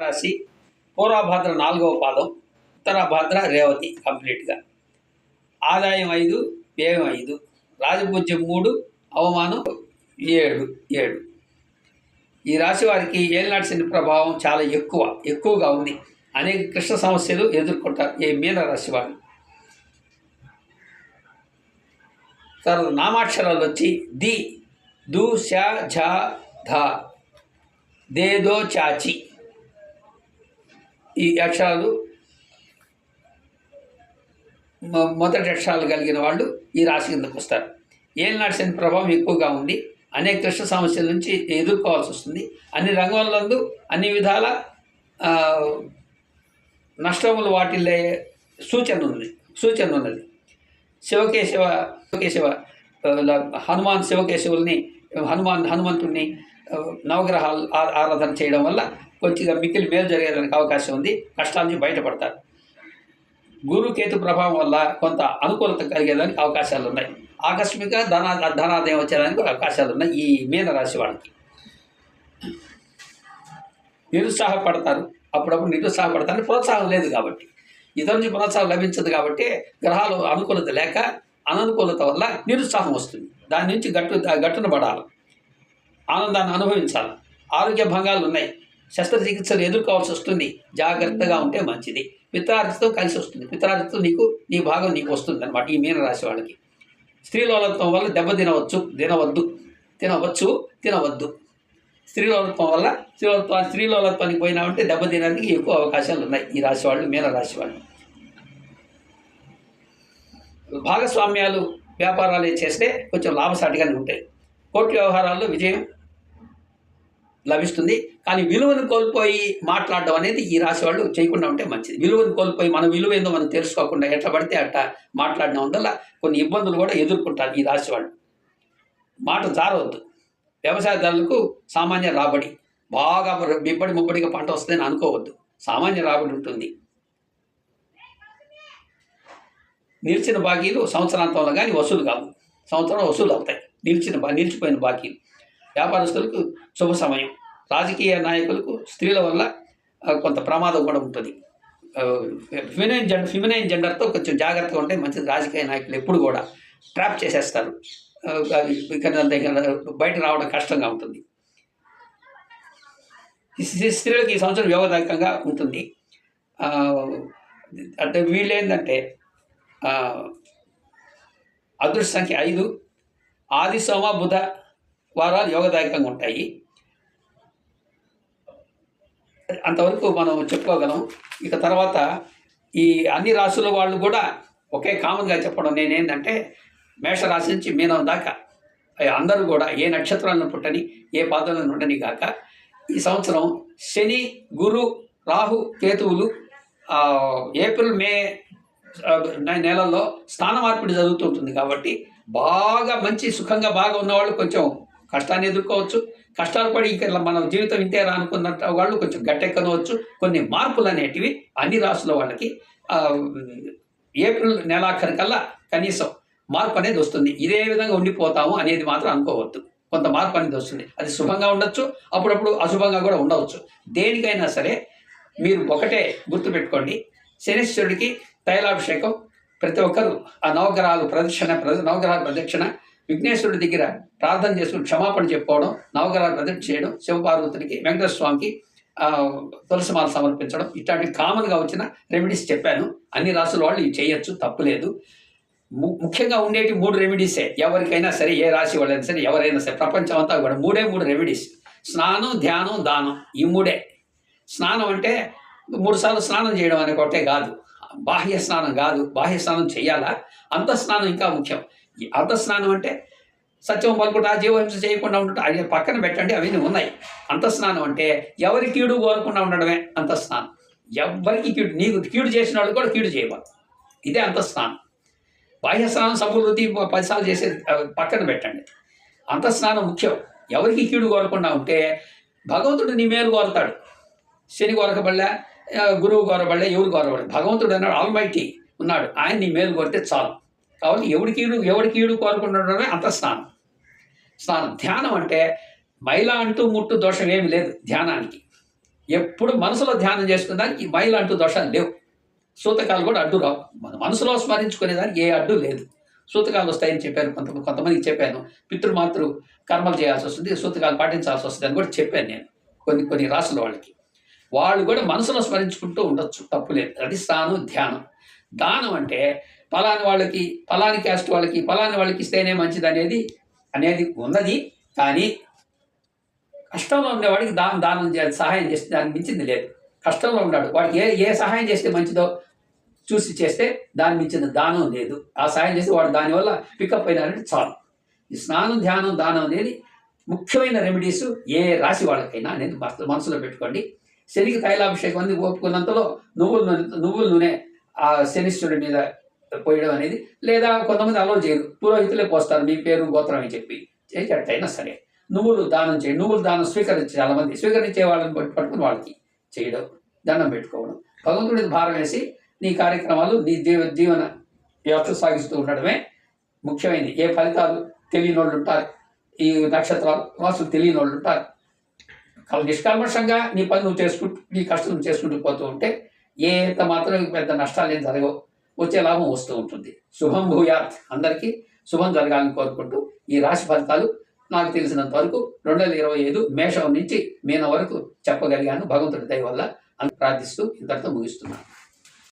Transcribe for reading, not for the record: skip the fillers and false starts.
రాశి పూర్వభాద్ర 4వ పాదం, ఉత్తరాభాద్ర రేవతి కంప్లీట్గా. ఆదాయం 5, వ్యయం 5, రాజపూజ్యం 3, అవమానం 7. ఈ రాశి వారికి ఏలినాటి శని ప్రభావం చాలా ఎక్కువగా ఉంది. అనేక కృష్ణ సమస్యలు ఎదుర్కొంటారు ఈ మీన రాశి వారు. తర్వాత నామాక్షరాలు వచ్చి ది, దు, శ, ఝ, ధ, దేదో, చాచి. ఈ అక్షరాలు మొదటి అక్షరాలు కలిగిన వాళ్ళు ఈ రాశి కిందకు వస్తారు. ఏలినాటి శని ప్రభావం ఎక్కువగా ఉంది. అనేక కృష్ణ సమస్యల నుంచి ఎదుర్కోవాల్సి వస్తుంది. అన్ని రంగాలందు అన్ని విధాల నష్టములు వాటిల్లే సూచన ఉన్నది. శివకేశవ శివకేశవుల్ని హనుమంతుడిని నవగ్రహాలు ఆరాధన చేయడం వల్ల కొద్దిగా మిక్కిలి మేలు జరిగేదానికి అవకాశం ఉంది. కష్టాల నుంచి బయటపడతారు. గురు కేతు ప్రభావం వల్ల కొంత అనుకూలత కలిగేదానికి అవకాశాలు ఉన్నాయి. ఆకస్మిక ధనాదాయం వచ్చేదానికి అవకాశాలు ఉన్నాయి ఈ మీన రాశి వాళ్ళకి. నిరుత్సాహపడతారు, అప్పుడప్పుడు నిరుత్సాహపడతారు. ప్రోత్సాహం లేదు కాబట్టి, ఇతరుల నుంచి ప్రోత్సాహం లభించదు కాబట్టి గ్రహాలు అనుకూలత లేక అననుకూలత వల్ల నిరుత్సాహం వస్తుంది. దాని నుంచి గట్టున పడాలి, ఆనందాన్ని అనుభవించాలి. ఆరోగ్య భంగాలు ఉన్నాయి, శస్త్రచికిత్సలు ఎదుర్కోవాల్సి వస్తుంది. జాగ్రత్తగా ఉంటే మంచిది. పిత్రార్జితో కలిసి వస్తుంది. పిత్రార్జితో నీ భాగం నీకు వస్తుంది అనమాట ఈ మీన రాశి వాళ్ళకి. స్త్రీలోలత్వం వల్ల దెబ్బ తినవద్దు. స్త్రీలోలత్వం వల్ల స్త్రీలోలత్వానికి పోయినామంటే దెబ్బ తినడానికి ఎక్కువ అవకాశాలు ఉన్నాయి ఈ రాశి వాళ్ళు, మీన రాశి వాళ్ళు. భాగస్వామ్యాలు వ్యాపారాలు చేస్తే కొంచెం లాభసాటిగానే ఉంటాయి. కోర్టు వ్యవహారాల్లో విజయం లభిస్తుంది. కానీ విలువను కోల్పోయి మాట్లాడడం అనేది ఈ రాశి వాళ్ళు చేయకుండా ఉంటే మంచిది. విలువను కోల్పోయి మన విలువ ఏందో మనం తెలుసుకోకుండా ఎట్లా పడితే అట్లా మాట్లాడడం వల్ల కొన్ని ఇబ్బందులు కూడా ఎదుర్కొంటారు ఈ రాశి వాళ్ళు. మాట జారవద్దు. వ్యవసాయదారులకు సామాన్య రాబడి, బాగా ముబ్బడిగా పంట వస్తుందని అనుకోవద్దు. సామాన్య రాబడి ఉంటుంది. నిలిచిన బాకీలు సంవత్సరాంతంలో కానీ వసూలు కావు. సంవత్సరం వసూలు అవుతాయి నిలిచిపోయిన బాకీలు. వ్యాపారస్తులకు శుభ సమయం. రాజకీయ నాయకులకు స్త్రీల వల్ల కొంత ప్రమాదం కూడా ఉంటుంది. ఫిమినైన్ జెండర్తో కొంచెం జాగ్రత్తగా ఉంటే మంచిది. రాజకీయ నాయకులు ఎప్పుడు కూడా ట్రాప్ చేసేస్తారు. బయట రావడం కష్టంగా ఉంటుంది. స్త్రీలకు ఈ సంవత్సరం యోగదాయకంగా ఉంటుంది. అంటే వీళ్ళు ఏంటంటే అదృష్ట సంఖ్య 5, ఆది, సోమ, బుధ వారాలు యోగదాయకంగా ఉంటాయి. అంతవరకు మనం చెప్పుకోగలం. ఇక తర్వాత ఈ అన్ని రాశుల వాళ్ళు కూడా ఒకే కామన్గా చెప్పడం నేనేంటంటే మేషరాశి నుంచి మీనం దాకా అందరూ కూడా ఏ నక్షత్రాలను పుట్టని, ఏ పాదాలను ఉండని కాక ఈ సంవత్సరం శని, గురు, రాహు, కేతువులు ఏప్రిల్, మే నెలల్లో స్థాన మార్పిడి జరుగుతుంటుంది. కాబట్టి బాగా మంచి సుఖంగా బాగా ఉన్నవాళ్ళు కొంచెం కష్టాన్ని ఎదుర్కోవచ్చు. కష్టాలు పడి ఇంకా మన జీవితం ఇంతేరా అనుకున్న వాళ్ళు కొంచెం గట్టెక్కనవచ్చు. కొన్ని మార్పులు అనేటివి అన్ని రాసుల వాళ్ళకి ఏప్రిల్ నెలాఖరికల్లా కనీసం మార్పు అనేది వస్తుంది. ఇదే విధంగా ఉండిపోతాము అనేది మాత్రం అనుకోవద్దు. కొంత మార్పు అనేది వస్తుంది. అది శుభంగా ఉండొచ్చు, అప్పుడప్పుడు అశుభంగా కూడా ఉండవచ్చు. దేనికైనా సరే మీరు ఒకటే గుర్తుపెట్టుకోండి, శనీశ్వరుడికి తైలాభిషేకం, ప్రతి ఒక్కరు ఆ నవగ్రహాల ప్రదక్షిణ, విఘ్నేశ్వరుడి దగ్గర ప్రార్థన చేసుకుని క్షమాపణ చెప్పుకోవడం, నవగ్రహాల ప్రదక్షిణ చేయడం, శివపార్వతునికి, వెంకటేశ్వర స్వామికి తులసిమాల సమర్పించడం, ఇట్లాంటి కామన్గా వచ్చిన రెమెడీస్ చెప్పాను. అన్ని రాసుల వాళ్ళు ఇవి చేయొచ్చు, తప్పులేదు. ముఖ్యంగా ఉండేటి 3 రెమెడీసే. ఎవరికైనా సరే, ఏ రాశి వాళ్ళైనా సరే, ఎవరైనా సరే, ప్రపంచం అంతా కూడా 3 రెమెడీస్: స్నానం, ధ్యానం, దానం. ఈ 3. స్నానం అంటే 3 సార్లు స్నానం చేయడం అనే ఒకటే కాదు. బాహ్య స్నానం కాదు, బాహ్య స్నానం చేయాలా. అంతఃస్నానం ఇంకా ముఖ్యం. ఈ అంతఃస్నానం అంటే సత్యం పలుకుంటా, జీవహింస చేయకుండా ఉండటం అది పక్కన పెట్టండి, అవన్నీ ఉన్నాయి. అంతఃస్నానం అంటే ఎవరి కీడు కోరకుండా ఉండడమే అంతఃస్నానం. ఎవరికి కీడు, నీకు కీడు చేసిన వాళ్ళు కూడా కీడు చేయవాలి. ఇదే అంతఃస్నానం. బాహ్య స్నానం సమృద్ధి 10 సార్లు చేసే పక్కన పెట్టండి. అంతఃస్నానం ముఖ్యం. ఎవరికి కీడు కోరకుండా ఉంటే భగవంతుడు నీ మేలు కోరతాడు. శని కోరకబడలే, గురువు కోరబడలే, ఎవరు కోరబడలే. భగవంతుడు అన్నాడు, ఆల్మైటీ ఉన్నాడు, ఆయన నీ మేలు కోరితే చాలు. కాబట్టి ఎవడి కీడు కోరకుండా ఉండడమే అంతఃస్నానం. ధ్యానం అంటే మైలా అంటూ ముట్టు దోషం ఏమి లేదు ధ్యానానికి. ఎప్పుడు మనసులో ధ్యానం చేసుకునేదానికి ఈ మైలు అంటూ దోషాలు లేవు. సూతకాలు కూడా అడ్డు రావు. మన మనసులో స్మరించుకునేదానికి ఏ అడ్డు లేదు. సూతకాలు వస్తాయని చెప్పారు, కొంతమందికి చెప్పాను. పితృమాతృ కర్మలు చేయాల్సి వస్తుంది, సూతకాలు పాటించాల్సి వస్తుంది అని కూడా చెప్పాను నేను కొన్ని రాసుల వాళ్ళకి. వాళ్ళు కూడా మనసులో స్మరించుకుంటూ ఉండొచ్చు, తప్పు లేదు. అది స్నానం, ధ్యానం. దానం అంటే పలాని వాళ్ళకి, పలాని క్యాస్ట్ వాళ్ళకి, పలాని వాళ్ళకి ఇస్తేనే మంచిది అనేది ఉన్నది. కానీ కష్టంలో ఉండేవాడికి దానం సహాయం చేస్తే దానికి మించింది లేదు. కష్టంలో ఉన్నాడు, వాడికి ఏ సహాయం చేస్తే మంచిదో చూసి చేస్తే దాని మించిన దానం లేదు. ఆ సహాయం చేస్తే వాడు దానివల్ల పికప్ అయినారంటే చాలు. ఈ స్నానం, ధ్యానం, దానం అనేది ముఖ్యమైన రెమెడీస్ ఏ రాశి వాళ్ళకైనా అనేది మనసులో పెట్టుకోండి. శనికి తైలాభిషేకం అనేది ఒప్పుకున్నంతలో నువ్వుల నూనె ఆ శనిశ్వరుడి మీద పోయడం అనేది, లేదా కొంతమంది అలో చేయరు, పురోహితులే పోస్తారు మీ పేరు గోత్రం అని చెప్పి, చేసేటైనా సరే నువ్వులు దానం చేయండి. నువ్వులు దానం చాలామంది స్వీకరించే వాళ్ళని పట్టుకుని వాళ్ళకి చేయడం, దండం పెట్టుకోవడం, భగవంతుడికి భారం వేసి నీ కార్యక్రమాలు, నీ జీవన వ్యవస్థ సాగిస్తూ ఉండడమే ముఖ్యమైనది. ఏ ఫలితాలు తెలియని వాళ్ళు ఉంటారు, ఈ నక్షత్రాలు వాసులు తెలియని వాళ్ళు ఉంటారు. నిష్కల్మషంగా నీ పని నువ్వు చేసుకుంటూ, నీ కష్టం నువ్వు చేసుకుంటూ పోతూ ఉంటే ఎంత మాత్రం పెద్ద నష్టాలు ఏం జరగవు, వచ్చే లాభం వస్తూ ఉంటుంది. శుభం భూయాత్, అందరికీ శుభం జరగాలని కోరుకుంటూ ఈ రాశి ఫలితాలు నాకు తెలిసినంత వరకు 2025 మేషం నుంచి మీనం వరకు చెప్పగలిగాను. భగవంతుడి దయ వల్ల ప్రార్థిస్తూ ఇంతటితో ముగిస్తున్నాను.